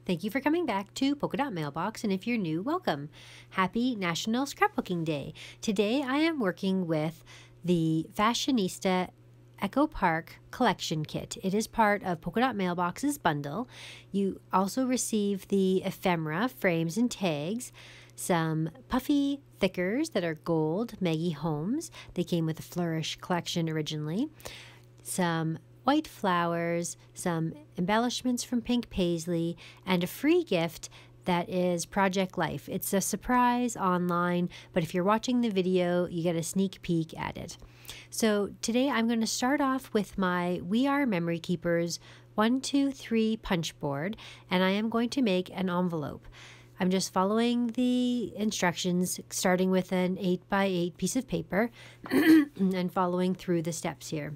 Thank you for coming back to Polka Dot Mailbox, and if you're new, welcome. Happy National Scrapbooking Day. Today I am working with the Fashionista Echo Park collection kit. It is part of Polka Dot Mailbox's bundle. You also receive the ephemera, frames, and tags, some puffy thickers that are gold, Maggie Holmes. They came with the Flourish collection originally. Some white flowers, some embellishments from Pink Paisley, and a free gift that is Project Life. It's a surprise online, but if you're watching the video, you get a sneak peek at it. So today I'm going to start off with my We Are Memory Keepers 1, 2, 3 punch board, and I am going to make an envelope. I'm just following the instructions, starting with an 8x8 piece of paper and following through the steps here.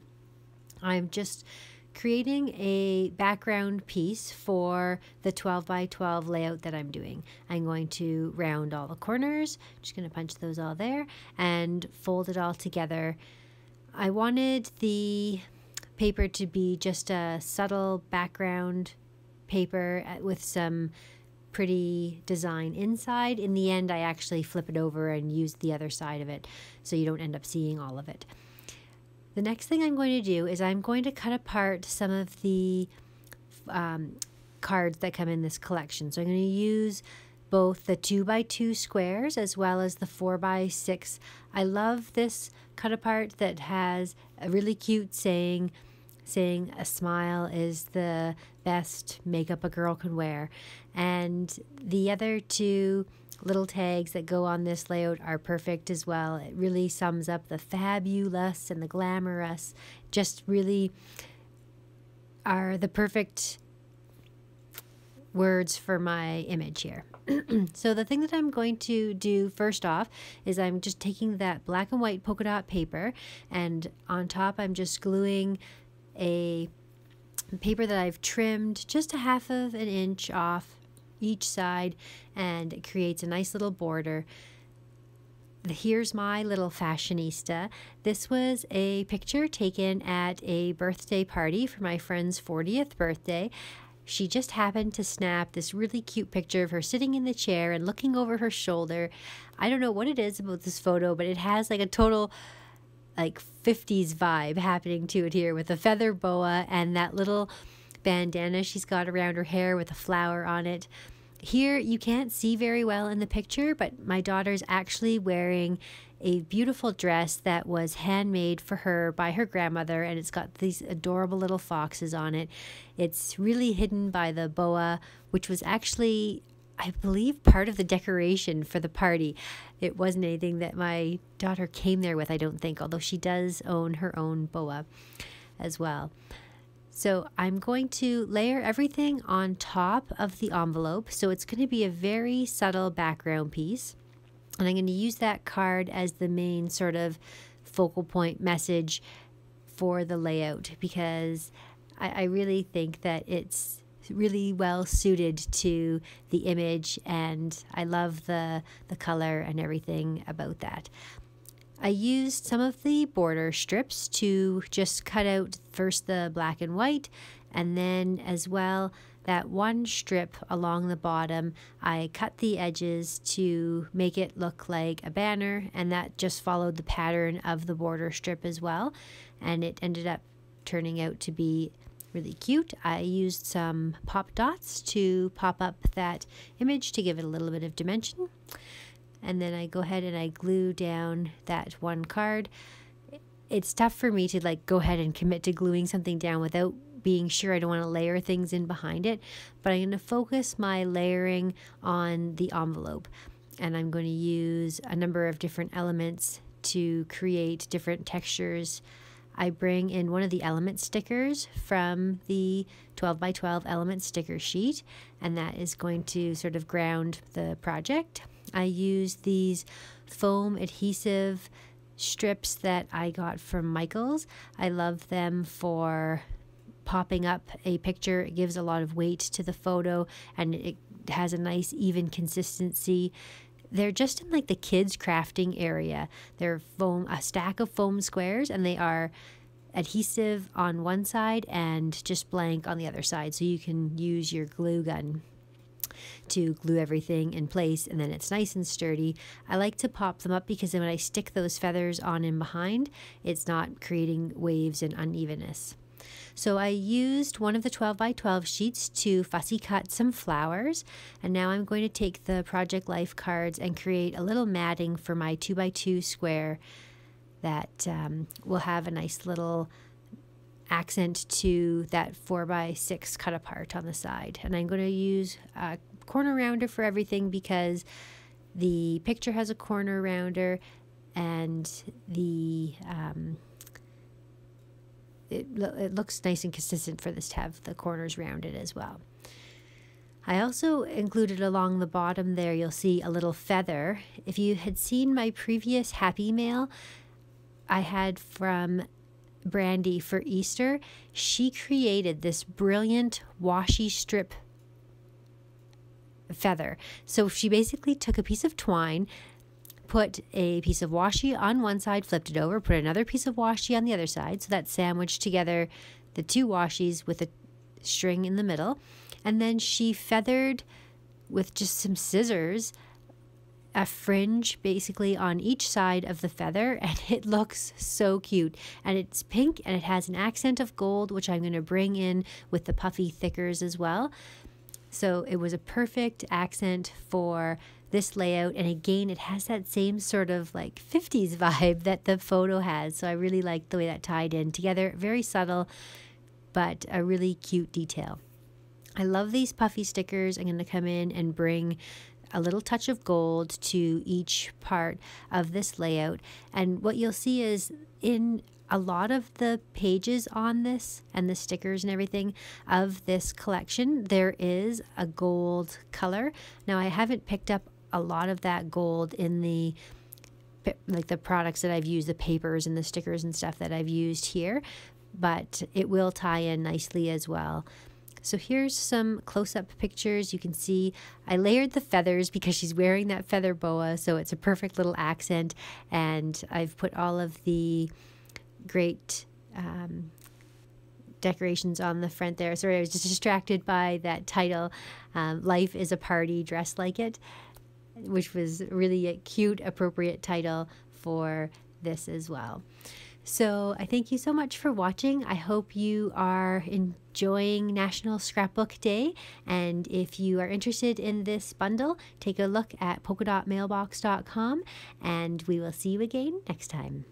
I'm just creating a background piece for the 12x12 layout that I'm doing. I'm going to round all the corners, just going to punch those all there and fold it all together. I wanted the paper to be just a subtle background paper with some pretty design inside. In the end, I actually flip it over and use the other side of it so you don't end up seeing all of it. The next thing I'm going to do is I'm going to cut apart some of the cards that come in this collection. So I'm going to use both the 2x2 squares as well as the 4x6. I love this cut apart that has a really cute saying a smile is the best makeup a girl can wear. And the other two little tags that go on this layout are perfect as well. It really sums up the fabulous and the glamorous. Just really are the perfect words for my image here. So the thing that I'm going to do first off is I'm just taking that black and white polka dot paper, and on top I'm just gluing a paper that I've trimmed just a half of an inch off each side, and it creates a nice little border. Here's my little fashionista. This was a picture taken at a birthday party for my friend's 40th birthday. She just happened to snap this really cute picture of her sitting in the chair and looking over her shoulder. I don't know what it is about this photo, but it has like a total like 50s vibe happening to it here, with a feather boa and that little bandana she's got around her hair with a flower on it. Here you can't see very well in the picture, but my daughter's actually wearing a beautiful dress that was handmade for her by her grandmother, and it's got these adorable little foxes on it. It's really hidden by the boa, which was actually, I believe, part of the decoration for the party. It wasn't anything that my daughter came there with, I don't think, although she does own her own boa as well. So I'm going to layer everything on top of the envelope. So it's going to be a very subtle background piece. And I'm going to use that card as the main sort of focal point message for the layout, because I really think that it's really well suited to the image, and I love the color and everything about that. I used some of the border strips to just cut out first the black and white, and then as well that one strip along the bottom, I cut the edges to make it look like a banner, and that just followed the pattern of the border strip as well, and it ended up turning out to be really cute. I used some pop dots to pop up that image to give it a little bit of dimension. And then I go ahead and I glue down that one card. It's tough for me to like go ahead and commit to gluing something down without being sure I don't want to layer things in behind it. But I'm going to focus my layering on the envelope. And I'm going to use a number of different elements to create different textures. I bring in one of the element stickers from the 12x12 element sticker sheet, and that is going to sort of ground the project. I use these foam adhesive strips that I got from Michael's. I love them for popping up a picture. It gives a lot of weight to the photo, and it has a nice even consistency. They're just in like the kids crafting area. They're a stack of foam squares, and they are adhesive on one side and just blank on the other side, so you can use your glue gun. to glue everything in place, and then it's nice and sturdy. I like to pop them up because then when I stick those feathers on in behind, it's not creating waves and unevenness. So I used one of the 12 by 12 sheets to fussy cut some flowers, and now I'm going to take the Project Life cards and create a little matting for my 2 by 2 square that will have a nice little accent to that 4 by 6 cut apart on the side. And I'm going to use a corner rounder for everything because the picture has a corner rounder, and the it looks nice and consistent for this to have the corners rounded as well. I also included along the bottom there, you'll see a little feather. If you had seen my previous Happy Mail I had from Brandy for Easter, she created this brilliant washi strip feather. So she basically took a piece of twine, put a piece of washi on one side, flipped it over, put another piece of washi on the other side, so that sandwiched together the two washis with a string in the middle. And then she feathered with just some scissors a fringe basically on each side of the feather, and it looks so cute. And it's pink and it has an accent of gold, which I'm going to bring in with the puffy thickers as well. So it was a perfect accent for this layout, and again it has that same sort of like 50s vibe that the photo has, so I really liked the way that tied in together. Very subtle, but a really cute detail. I love these puffy stickers. I'm going to come in and bring a little touch of gold to each part of this layout, and what you'll see is in a lot of the pages on this and the stickers and everything of this collection, there is a gold color. Now I haven't picked up a lot of that gold in the products that I've used, the papers and the stickers and stuff that I've used here, but it will tie in nicely as well. So here's some close-up pictures. You can see I layered the feathers because she's wearing that feather boa, so it's a perfect little accent, and I've put all of the great decorations on the front there. Sorry, I was just distracted by that title, Life is a Party, Dress Like It, which was really a cute, appropriate title for this as well. So I thank you so much for watching. I hope you are enjoying National Scrapbook Day, and if you are interested in this bundle, take a look at polkadotmailbox.com, and we will see you again next time.